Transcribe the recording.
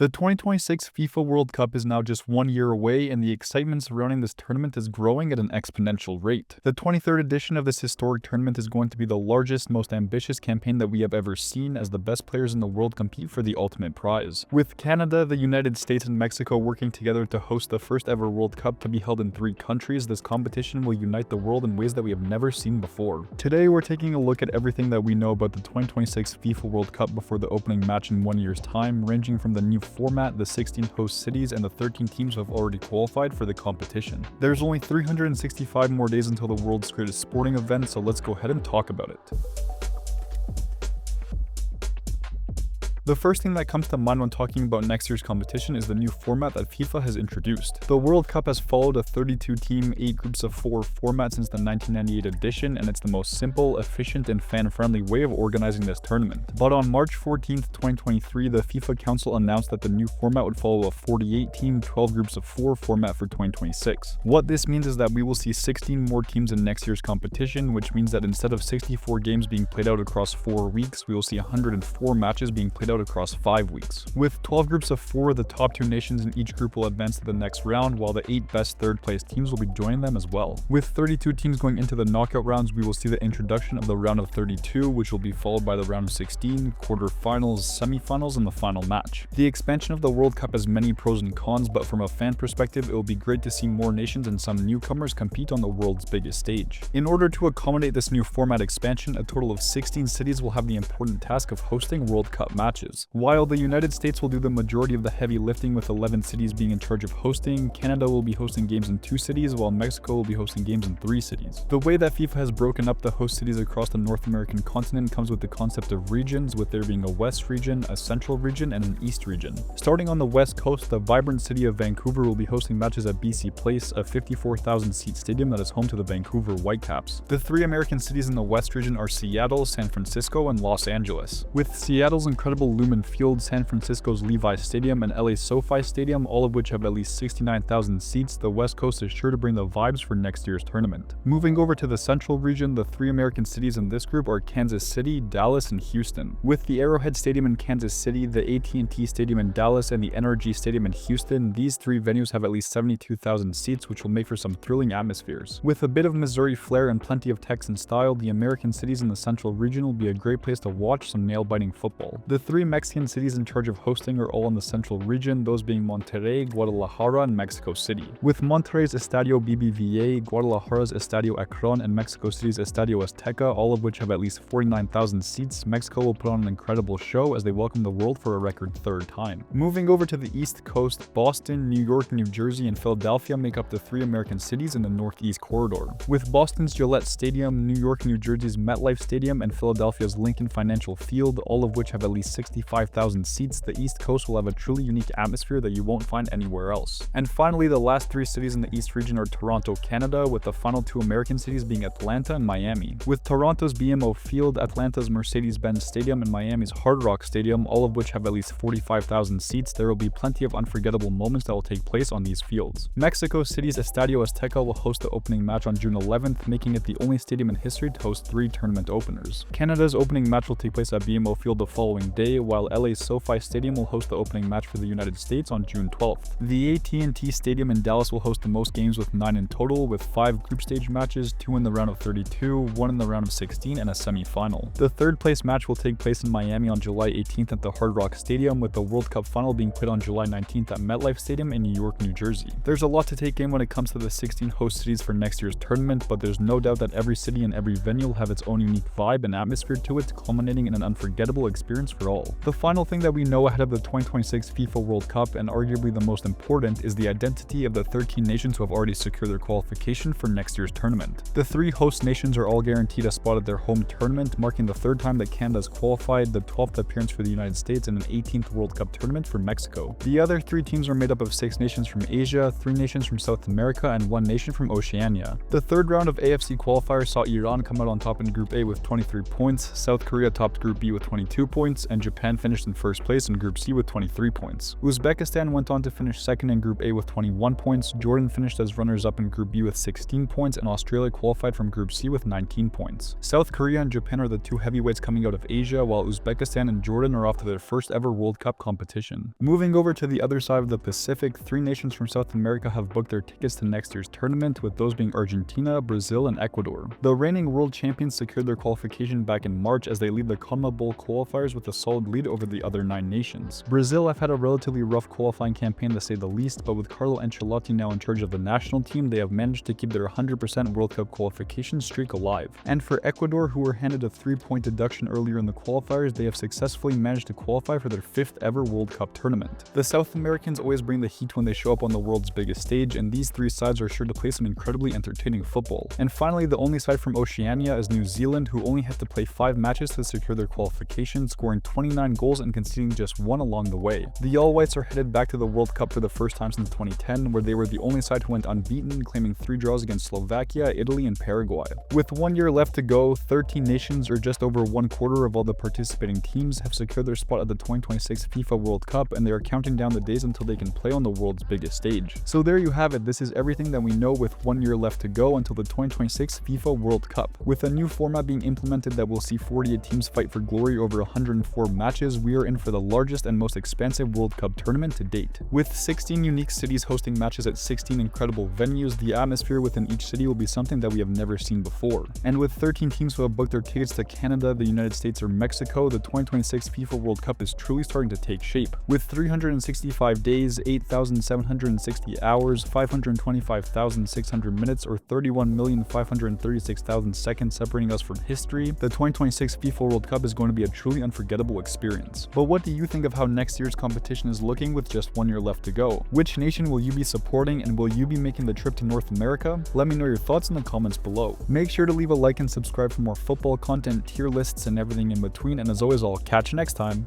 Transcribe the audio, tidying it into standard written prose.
The 2026 FIFA World Cup is now just 1 year away, and the excitement surrounding this tournament is growing at an exponential rate. The 23rd edition of this historic tournament is going to be the largest, most ambitious campaign that we have ever seen, as the best players in the world compete for the ultimate prize. With Canada, the United States, and Mexico working together to host the first ever World Cup to be held in 3 countries, this competition will unite the world in ways that we have never seen before. Today, we're taking a look at everything that we know about the 2026 FIFA World Cup before the opening match in 1 year's time, ranging from the new format, the 16 host cities, and the 13 teams who have already qualified for the competition. There's only 365 more days until the world's greatest sporting event, so let's go ahead and talk about it. The first thing that comes to mind when talking about next year's competition is the new format that FIFA has introduced. The World Cup has followed a 32-team, 8 groups of 4 format since the 1998 edition, and it's the most simple, efficient, and fan-friendly way of organizing this tournament. But on March 14th, 2023, the FIFA Council announced that the new format would follow a 48-team, 12 groups of 4 format for 2026. What this means is that we will see 16 more teams in next year's competition, which means that instead of 64 games being played out across 4 weeks, we will see 104 matches being played out across 5 weeks. With 12 groups of 4, the top 2 nations in each group will advance to the next round, while the 8 best third-place teams will be joining them as well. With 32 teams going into the knockout rounds, we will see the introduction of the round of 32, which will be followed by the round of 16, quarterfinals, semifinals, and the final match. The expansion of the World Cup has many pros and cons, but from a fan perspective, it will be great to see more nations and some newcomers compete on the world's biggest stage. In order to accommodate this new format expansion, a total of 16 cities will have the important task of hosting World Cup matches. While the United States will do the majority of the heavy lifting with 11 cities being in charge of hosting, Canada will be hosting games in 2 cities, while Mexico will be hosting games in 3 cities. The way that FIFA has broken up the host cities across the North American continent comes with the concept of regions, with there being a West region, a Central region, and an East region. Starting on the West Coast, the vibrant city of Vancouver will be hosting matches at BC Place, a 54,000-seat stadium that is home to the Vancouver Whitecaps. The 3 American cities in the West region are Seattle, San Francisco, and Los Angeles. With Seattle's incredible Lumen Field, San Francisco's Levi's Stadium, and LA's SoFi Stadium, all of which have at least 69,000 seats, the West Coast is sure to bring the vibes for next year's tournament. Moving over to the Central region, the 3 American cities in this group are Kansas City, Dallas, and Houston. With the Arrowhead Stadium in Kansas City, the AT&T Stadium in Dallas, and the NRG Stadium in Houston, these 3 venues have at least 72,000 seats, which will make for some thrilling atmospheres. With a bit of Missouri flair and plenty of Texan style, the American cities in the Central region will be a great place to watch some nail-biting football. The 3 Mexican cities in charge of hosting are all in the Central region, those being Monterrey, Guadalajara, and Mexico City. With Monterrey's Estadio BBVA, Guadalajara's Estadio Akron, and Mexico City's Estadio Azteca, all of which have at least 49,000 seats, Mexico will put on an incredible show as they welcome the world for a record 3rd time. Moving over to the East Coast, Boston, New York, New Jersey, and Philadelphia make up the 3 American cities in the Northeast corridor. With Boston's Gillette Stadium, New York, New Jersey's MetLife Stadium, and Philadelphia's Lincoln Financial Field, all of which have at least 65,000 seats, the East Coast will have a truly unique atmosphere that you won't find anywhere else. And finally, the last 3 cities in the East region are Toronto, Canada, with the final 2 American cities being Atlanta and Miami. With Toronto's BMO Field, Atlanta's Mercedes-Benz Stadium, and Miami's Hard Rock Stadium, all of which have at least 45,000 seats, there will be plenty of unforgettable moments that will take place on these fields. Mexico City's Estadio Azteca will host the opening match on June 11th, making it the only stadium in history to host 3 tournament openers. Canada's opening match will take place at BMO Field the following day, while LA's SoFi Stadium will host the opening match for the United States on June 12th. The AT&T Stadium in Dallas will host the most games with 9 in total, with 5 group stage matches, 2 in the round of 32, 1 in the round of 16, and a semi-final. The 3rd place match will take place in Miami on July 18th at the Hard Rock Stadium, with the World Cup final being played on July 19th at MetLife Stadium in New York, New Jersey. There's a lot to take in when it comes to the 16 host cities for next year's tournament, but there's no doubt that every city and every venue will have its own unique vibe and atmosphere to it, culminating in an unforgettable experience for all. The final thing that we know ahead of the 2026 FIFA World Cup, and arguably the most important, is the identity of the 13 nations who have already secured their qualification for next year's tournament. The 3 host nations are all guaranteed a spot at their home tournament, marking the 3rd time that Canada has qualified, the 12th appearance for the United States, and an 18th World Cup tournament for Mexico. The other 3 teams are made up of 6 nations from Asia, 3 nations from South America, and 1 nation from Oceania. The 3rd round of AFC qualifiers saw Iran come out on top in Group A with 23 points, South Korea topped Group B with 22 points, and Japan Japan finished in first place in Group C with 23 points. Uzbekistan went on to finish second in Group A with 21 points, Jordan finished as runners-up in Group B with 16 points, and Australia qualified from Group C with 19 points. South Korea and Japan are the two heavyweights coming out of Asia, while Uzbekistan and Jordan are off to their first ever World Cup competition. Moving over to the other side of the Pacific, 3 nations from South America have booked their tickets to next year's tournament, with those being Argentina, Brazil, and Ecuador. The reigning world champions secured their qualification back in March as they lead the CONMEBOL qualifiers with a solid lead over the other 9 nations. Brazil have had a relatively rough qualifying campaign to say the least, but with Carlo Ancelotti now in charge of the national team, they have managed to keep their 100% World Cup qualification streak alive. And for Ecuador, who were handed a 3-point deduction earlier in the qualifiers, they have successfully managed to qualify for their 5th ever World Cup tournament. The South Americans always bring the heat when they show up on the world's biggest stage, and these 3 sides are sure to play some incredibly entertaining football. And finally, the only side from Oceania is New Zealand, who only had to play 5 matches to secure their qualification, scoring 29 goals and conceding just 1 along the way. The All Whites are headed back to the World Cup for the first time since 2010, where they were the only side who went unbeaten, claiming 3 draws against Slovakia, Italy, and Paraguay. With 1 year left to go, 13 nations, or just over 1/4 of all the participating teams, have secured their spot at the 2026 FIFA World Cup, and they are counting down the days until they can play on the world's biggest stage. So there you have it. This is everything that we know with 1 year left to go until the 2026 FIFA World Cup. With a new format being implemented that will see 48 teams fight for glory over 104 matches, we are in for the largest and most expansive World Cup tournament to date. With 16 unique cities hosting matches at 16 incredible venues, the atmosphere within each city will be something that we have never seen before. And with 13 teams who have booked their tickets to Canada, the United States, or Mexico, the 2026 FIFA World Cup is truly starting to take shape. With 365 days, 8,760 hours, 525,600 minutes, or 31,536,000 seconds separating us from history, the 2026 FIFA World Cup is going to be a truly unforgettable experience. But what do you think of how next year's competition is looking with just 1 year left to go? Which nation will you be supporting, and will you be making the trip to North America? Let me know your thoughts in the comments below. Make sure to leave a like and subscribe for more football content, tier lists, and everything in between, and as always, I'll catch you next time.